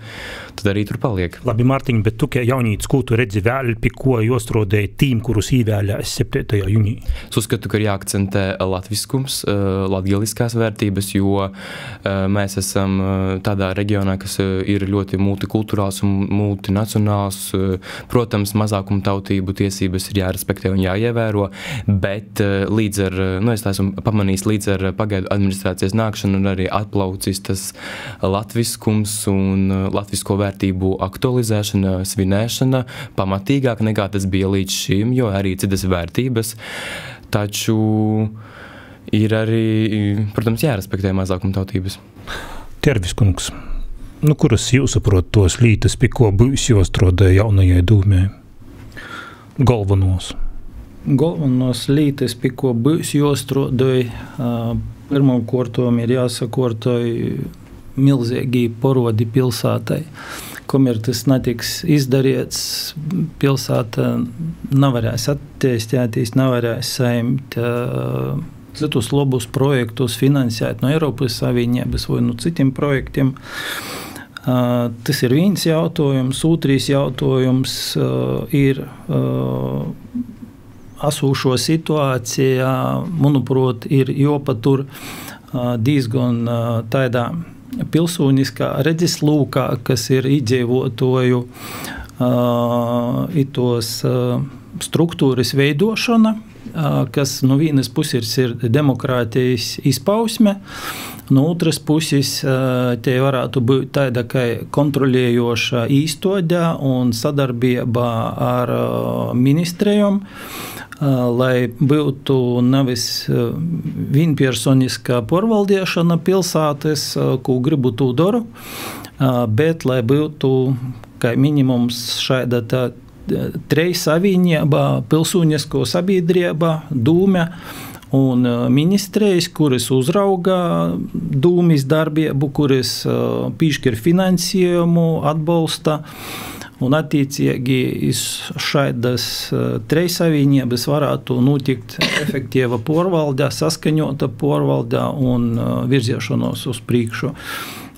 tad arī tur paliek. Labi, Mārtiņ, bet tu, kā jaunītis, ko tu redzi vēl, pie ko jostrodēja tīm, kurus īvēlēs 7. jūnijā? Es uzskatu, ka ir jāakcentē latviskums, latgaliskās vērtības, jo mēs esam tādā reģionā, kas ir ļoti multikulturāls un multinacionāls. Protams, mazākuma tautību tiesības ir jārespektē un jāievēro, bet līdz ar, es esmu pamanījis līdz ar pagaidu administrācijas nākšanu un arī atplaucis tas latviskums un latvisko vērtību aktualizēšana, svinēšana pamatīgāk nekā tas bija līdz šim, jo arī citas vērtības, taču ir arī, protams, jārespektē mazākuma tautības. Tervis kungs, kuras jūs saprot tos lītas, pie ko būs jostrodē jaunajai dūmē? Galvanos lītas, pie ko būs jostrodē, pirmām kārtām ir jāsakortoj milzīgi porodi pilsētai. Kamēr tas netiks izdarīts, pilsēta nevarēs attīstīties, nevarēs saimt citus labus projektus, finansēt no Eiropas Savienības vai no citiem projektiem. Tas ir viens jautājums. Otrs jautājums ir asūšo situācijā, manuprāt, ir jāpatur diezgan tādā pilsoniskā redzeslūkā, kas ir iedzīvotāju itos struktūras veidošana, kas no vienas puses ir demokrātijas izpausme, no otras puses te varētu būt tāda kā kontrolējoša īstode un sadarbība ar ministrijām, lai būtu nevis vienpersoniskā pārvaldīšana pilsētas, ko gribu to daru, bet lai būtu kā minimums šāda trejas savienība, pilsonisko sabiedrība, dūme un ministrijas, kuras uzrauga dūmis darbību, kuras piešķir finansējumu, atbalsta. Un attiecīgi iz šādas trejas savienības varētu notikt efektīva pārvalde, saskaņota pārvalde un virziešanos uz priekšu.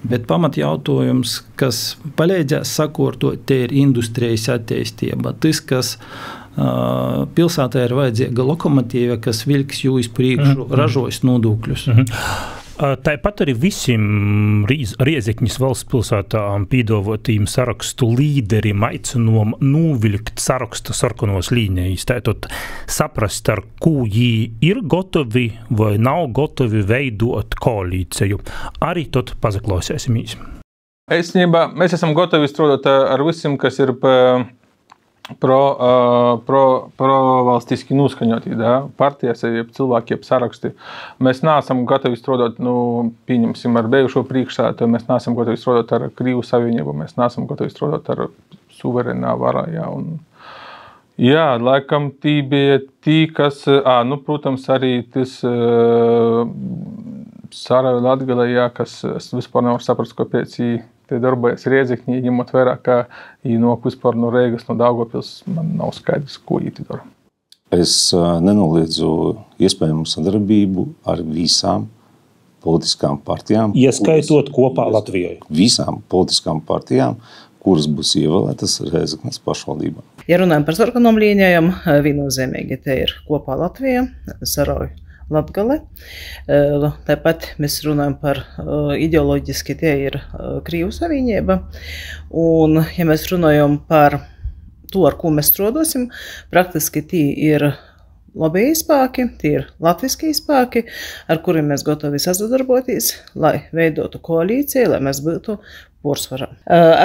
Bet pamatjautājums, kas palīdzēs sakārtot, te ir industrijas attīstība. Tas, kas pilsētā ir vajadzīga lokomotīva, kas vilks jū uz priekšu, ražos nodokļus. Tāpat arī visiem Riezekņas valsts pilsētām pīdavotīm sarakstu līderim aicinām novilkt sarakstu sarkanos līnijas. Tātad saprast, ar ko jī ir gotovi vai nav gotovi veidot koalīciju. Arī tad pazaklausēsimies. Īstenībā mēs esam gatavi strādāt ar visiem, kas ir provalstiski noskaņoti, partijas, cilvēki, saraksti. Mēs neesam gatavi strādāt, pieņemsim, ar bijušo priekšsēdētāju, mēs neesam gatavi strādāt ar Krīvu savienību, mēs neesam gatavi strādāt ar suverenā varā. Jā, laikam tī bija tī, kas, protams, arī tas Sārava Latgalē, kas es vispār nevaru saprast, kāpēc te darbojas Riezekņī, ņemot vērā, ka nāk vispār no Reigas, no Daugavpils, man nav skaidrs, ko īti dara. Es nenoliedzu iespējamu sadarbību ar visām politiskām partijām. Ieskaitot kopā Latvijai. Visām politiskām partijām, kuras būs ievēlētas Riezekņas pašvaldībā. Ja runājam par sarkanām līnijām, viennozīmīgi te ir kopā Latvija, Sarauja Latgale. Tāpat mēs runājam par ideoloģiski tie ir Krīvu savienība. Un, ja mēs runājam par to, ar ko mēs strādāsim, praktiski tie ir labie spēki, tie ir latviskie spēki, ar kuriem mēs gatavi sadarboties, lai veidotu koalīciju, lai mēs būtu pārsvarā.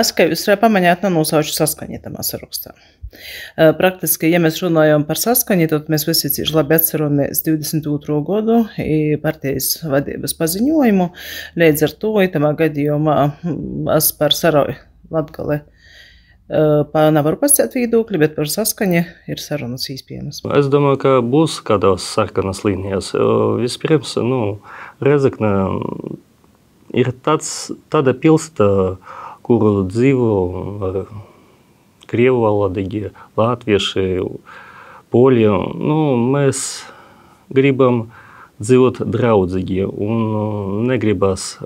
Es, kā jūs pamanījāt, nenosauču saskaņu tamā sarakstā. Praktiski, ja mēs runājam par saskaņu, tad mēs visi cīši labi atceramies 22. gadu partijas vadības paziņojumu. Līdz ar to, tamā gadījumā es par Sarauju Latgale nevaru pasciet viedokļi, bet par saskaņu ir sarunas īspienas. Es domāju, ka būs kādās sarkanas līnijas. Vispirms, Riezekne ir tāda pilsēta, kuru dzīvo Krievu valodīgi, latvieši, Polija, mēs gribam dzīvot draudzīgi un negribas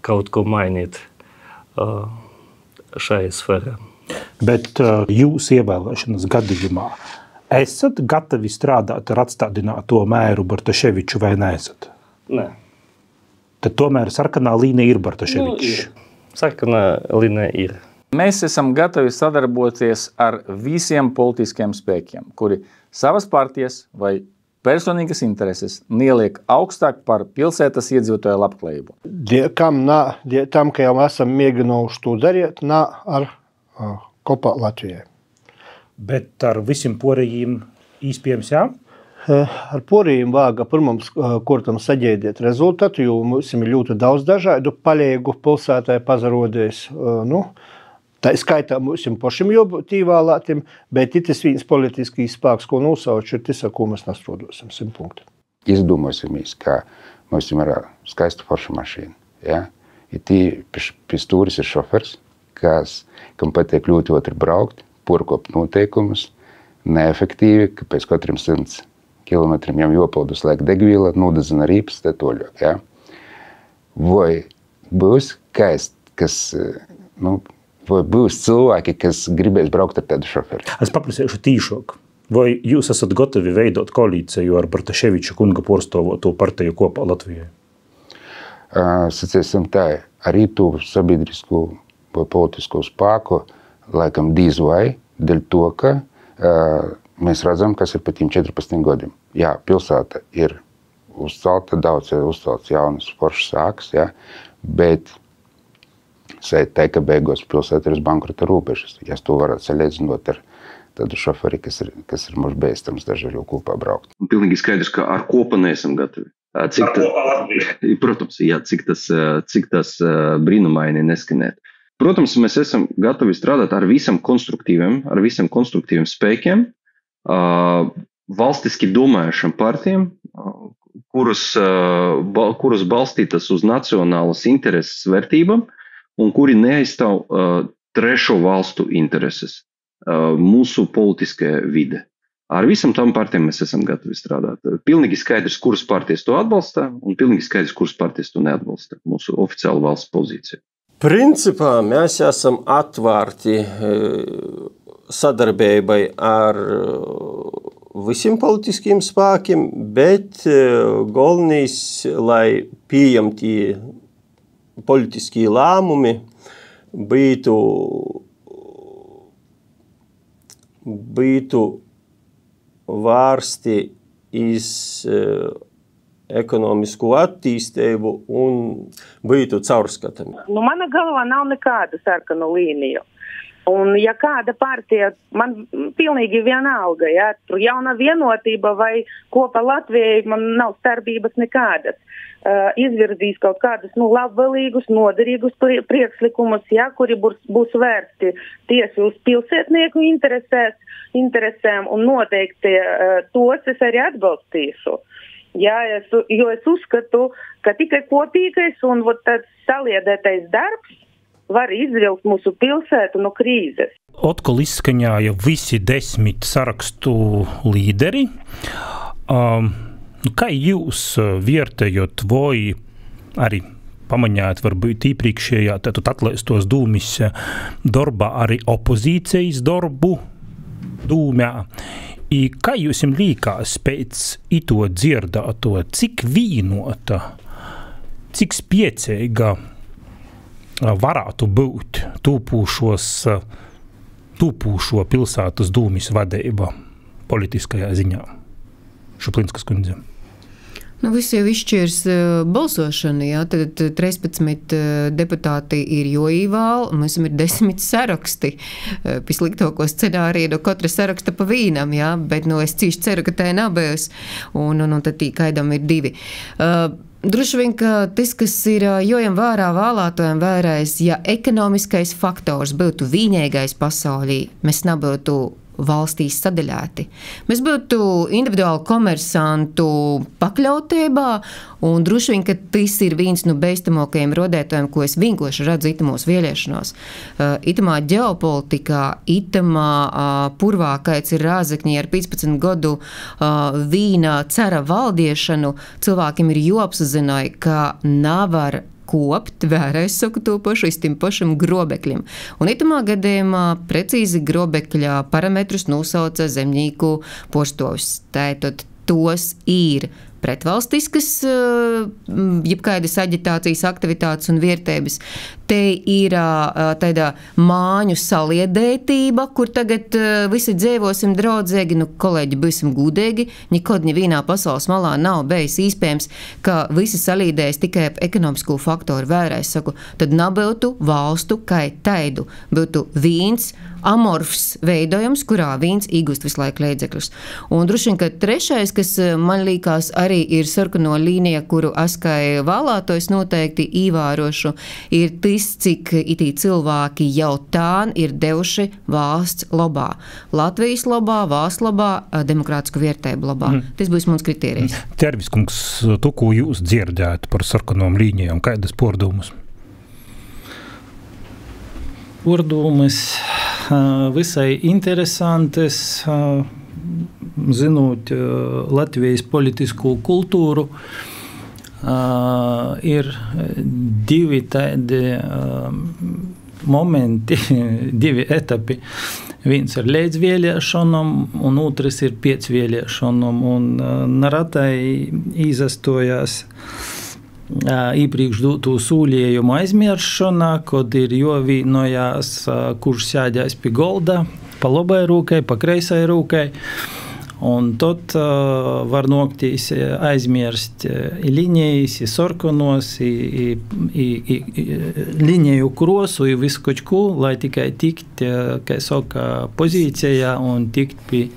kaut ko mainīt šajā sfērā. Bet jūs ievēlēšanas gadījumā esat gatavi strādāt ar atstādināto mēru Bartaševiču vai neesat? Nē. Tad tomēr sarkanā līnija ir Bartaševičs. Sarkanā līnija ir. Mēs esam gatavi sadarboties ar visiem politiskiem spēkiem, kuri savas partijas vai personīgas intereses neliek augstāk par pilsētas iedzīvotāju labklājību. Tam, ka jau esam mēģinājuši to darīt, ar kopā Latvijai. Bet ar visiem porējiem īspējams, jā? Ar porējiem vāga pirmams, kurtam saģēdiet rezultātu, jo mums ir ļoti daudz dažādu palīgu pilsētai pazarodēs. Tā skaitā mums pašam jābūt ievēlētiem, bet tas viens politiskīs spēks, ko nosauču, ir tas, ar ko mēs nestrādāsim 100 punkti. Izdomāsimies, ka mums ir skaista forša mašīna. Ja? Pie stūris ir šofers, kam patiek ļoti otri braukt, porkopt noteikumus, neefektīvi, ka pēc katriem 100 kilometriem jau jopildus laika degvīla, nodazina rīpas, te toļok. Ja? Vai būs vai būs cilvēki, kas gribēs braukt ar tādu šoferi? Es paprasīšu tīšāk. Vai jūs esat gatavi veidot koalīciju ar Bartaševiča kunga porstovoto partiju kopā Latvijai? Sacēsim tā, arī to sabiedrisko vai politisko spēku laikam diez vai, dēļ to, ka mēs redzam, kas ir pa tiem 14 gadiem. Jā, pilsēta ir uzcelta, daudz ir uzcelts jaunas foršas sākas, jā, bet tā, ka beigās pilsēta ir uz bankrota robežas. Ja to varētu salīdzinot ar tādu šoferi, kas ir mums bēstams daži jau kopā braukt. Pilnīgi skaidrs, ka ar kopu neesam gatavi. Protams, jā, cik tas brīnumaini neskanēt. Protams, mēs esam gatavi strādāt ar visam konstruktīviem spēkiem, valstiski domājušam partijām, kuras balstītas uz nacionālas intereses vērtībām, un kuri neaizstāv trešo valstu intereses mūsu politiskajā vide. Ar visam tam partijām mēs esam gatavi strādāt. Pilnīgi skaidrs, kuras partijas to atbalsta, un pilnīgi skaidrs, kuras partijas to neatbalsta. Mūsu oficiāla valsts pozīcija. Principā mēs esam atvērti sadarbībai ar visiem politiskiem spēkiem, bet galvenais, lai pieņemti politiskie lēmumi būtu vērsti iz ekonomisku attīstību un būtu caurskatāmi. Mana galvā nav nekāda sarkanu līniju. Un ja kāda partija, man pilnīgi vienalga, ja, tur jauna vienotība vai kopā Latvijai, man nav starpības nekādas. Izvirzīs kaut kādus labvēlīgus, noderīgus priekšlikumus, ja, kuri būs vērsti tieši uz pilsētnieku interesēm, un noteikti tos es arī atbalstīšu. Ja, jo es uzskatu, ka tikai kopīgais un tāds saliedētais darbs var izvilkt mūsu pilsētu no krīzes. Otkal izskaņāja visi 10 sarakstu līderi. Kā jūs vērtējot vai arī pamaņāt varbūt iepriekšējā tātad atlaistos dūmis darbā arī opozīcijas darbu dūmē? Kā jūs jums līkās pēc ito dzirdāto, cik vienota, cik spiecīga varētu būt tūpūšo pilsētas dūmis vadība politiskajā ziņā? Šuplinskas kundze. Visi jau izšķirs balsošanu, jā, tad 13 deputāti ir joīvāli, mums ir 10 saraksti, pie sliktāko scenāriju no katra saraksta pa vīnam, jā, bet es cīši ceru, ka tā ir nabēs, un tad tī kaidam ir 2. Droši vien, ka tas, kas ir jojam vārā vēlētojam vērais, ja ekonomiskais faktors būtu vienīgais pasaulī, mēs nebūtu valstīs sadaļēti. Mēs būtu individuāli komersantu pakļautībā, un droši vien, ka tas ir viens no beistamākajiem rodētājiem, ko es vienkārši redzu itamos vēlēšanos. Itamā ģeopolitikā, itamā purvā, kāds ir Rāzakņī ar 15 gadu vīna cera valdiešanu, cilvēkiem ir jāapzināja, ka nevar kopt, vēlreiz saku to pašu, iz tiem pašam grobekļiem. Un itamā gadījumā precīzi grobekļa parametrus nosauca zemnieku postovis. Tātad tos ir pretvalstiskas, jebkaidas aģitācijas aktivitātes un vērtības. Te ir tāda māņu saliedētība, kur tagad visi dzīvosim draudzīgi, kolēģi, būsim gudīgi, nekad nevienā pasaules malā nav bijis iespējams, ka visi salīdējas tikai ap ekonomisko faktoru. Vēlreiz saku, tad nebūtu valstu kā taidu, būtu viens amorfs veidojums, kurā viens iegūst visu laiku līdzekļus. Un droši vien, ka trešais, kas man liekas arī ir sarkano līnija, kuru es kā vēlētojs noteikti īvērošu, ir tas, cik itī cilvēki jau tā ir devuši valsts labā. Latvijas labā, valsts labā, demokrātisku vērtēbu labā. Tas būs mans kritērijs. Terviskungs, to, ko jūs dzirdētu par sarkanām līnijām, kādas pordumus? Pordumus visai interesantas, zinot Latvijas politisko kultūru, ir divi tādi momenti, divi etapi. Viens ir līdz vēlēšanām, un otrs ir pēc vēlēšanām. Un naratai izastojās iepriekš dotu sūlējumu aizmiršana, kad ir jovīnojās, kurš sēdēs pie golda, pa labai rūkai, pa kreisai rūkai. Un tad var noktīs aizmirst līnijas, sarkanos, līniju krosu, visu kočku, lai tikai tikt, kā saka, pozīcijā un tikt pie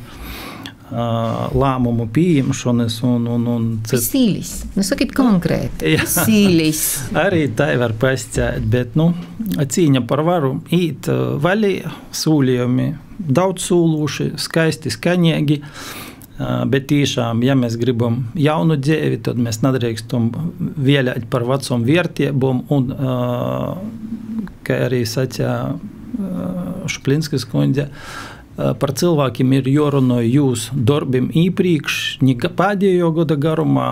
lēmumu pieņemšanas un sīlis. Nu, sakiet konkrēti. Sīlis. Arī tā var pasciēt, bet, cīņa par varu īt vaļī, sūlījumi daudz sūlūši, skaisti, skaņīgi, bet tiešām, ja mēs gribam jaunu dzīvi, tad mēs nedrīkstam vēlēt par vecām vērtībām un, kā arī sacīja Šuplinskas kundze, par cilvēkiem ir jārunā jūsu darbiem iepriekš, ne pēdējo gada garumā,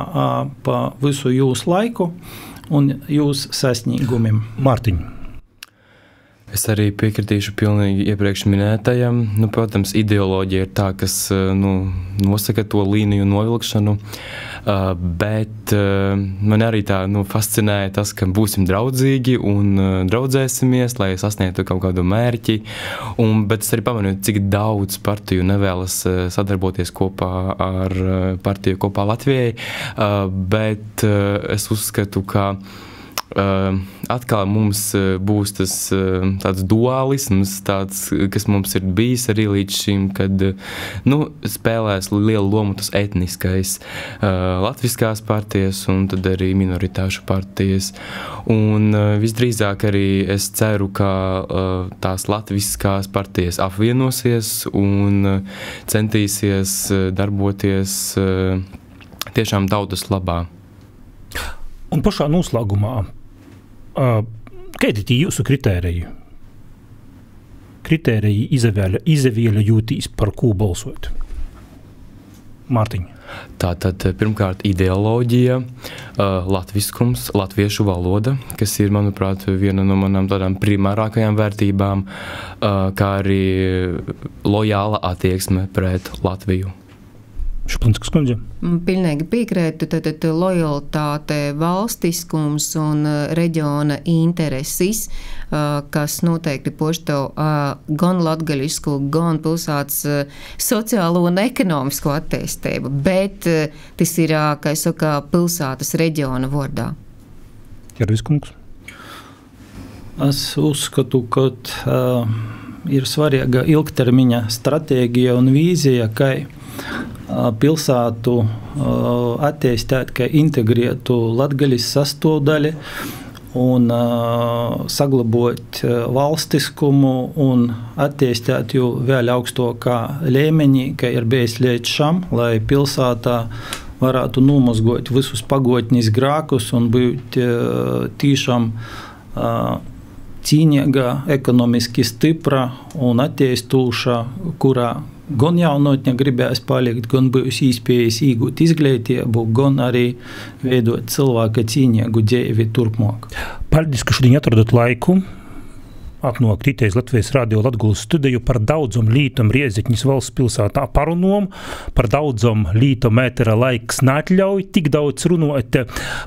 pa visu jūsu laiku un jūsu sasniegumiem. Mārtiņ. Es arī piekritīšu pilnīgi iepriekš minētajam. Protams, ideoloģija ir tā, kas nosaka to līniju novilkšanu, bet man arī tā fascinēja tas, ka būsim draudzīgi un draudzēsimies, lai sasniegtu kaut kādu mērķi. Bet es arī pamanīju, cik daudz partiju nevēlas sadarboties kopā ar partiju kopā Latvijai, bet es uzskatu, ka atkal mums būs tas tāds dualisms, tāds, kas mums ir bijis arī līdz šim, kad spēlēs lielu lomu tas etniskais latviskās partijas un tad arī minoritāšu partijas. Un visdrīzāk arī es ceru, ka tās latviskās partijas apvienosies un centīsies darboties tiešām tautas labā. Un pašā noslēgumā, kādi ir jūsu kritēriji? Kritēriji izvēle jūtīs, par ko balsot? Mārtiņ. Tātad pirmkārt ideoloģija, latviskums, latviešu valoda, kas ir, manuprāt, viena no manām tādām primārākajām vērtībām, kā arī lojāla attieksme pret Latviju. Šuplinskas kundze. Pilnīgi piekrītu, tad lojalitāte, valstiskums un reģiona intereses, kas noteikti pošto gan latgaļisku, gan pilsētas sociālo un ekonomisko attīstību, bet tas ir, kā es saku, pilsētas reģiona vārdā. Jerviskungs. Es uzskatu, ka ir svarīga ilgtermiņa stratēģija un vīzija, ka pilsētu attīstīt kā integrētu latgaļas sastāvdaļu un saglabot valstiskumu un attīstīt jau vēl augstākā līmenī, kā ir bijis līdz šam, lai pilsētā varētu nomazgot visus pagotnes grākus un būt tīšām cīnīga, ekonomiski stipra un attīstūša, kurā gan jaunotņa gribēs palikt, gan būs iespējas iegūt izglītību, gan arī veidot cilvēka cīnīgu dzīvi turpmāk. Paldies, ka šodien atradot laiku atnākt Rītējas Latvijas radio Latgulas studiju par daudzom lītom Rēzekņas valsts pilsētā parunom, par daudzom lītom ētera laiks neatļauj tik daudz runāt.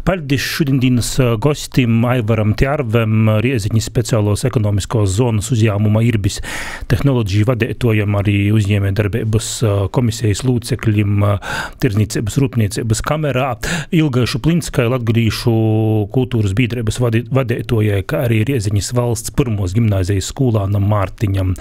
Paldies šodienas gostim Aivaram Tjārvem, Rēzekņas speciālos ekonomiskos zonas uzņēmuma Irbis tehnoloģiju vadētojam, arī uzņēmējdarbības komisijas lūcekļim Tirdzniecības rūpniecības kamerā, Ilgai Šuplinskai, latgalīšu kultūras biedrības vadētojai, kā arī Rēzekņas valsts pirmos gimnāzijas skolānam Mārtiņam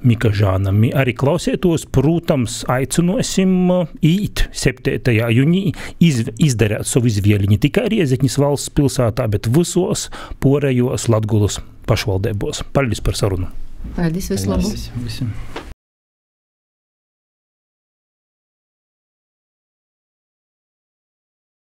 Mikažānam. Arī klausietos, protams, aicinosim īt 7. jūnī izdarēt savu izvēli ne tikai Rēzekņas valsts pilsētā, bet visos porējos Latgulas pašvaldībos. Paldies par sarunu. Paldies, visu labu. Visiem.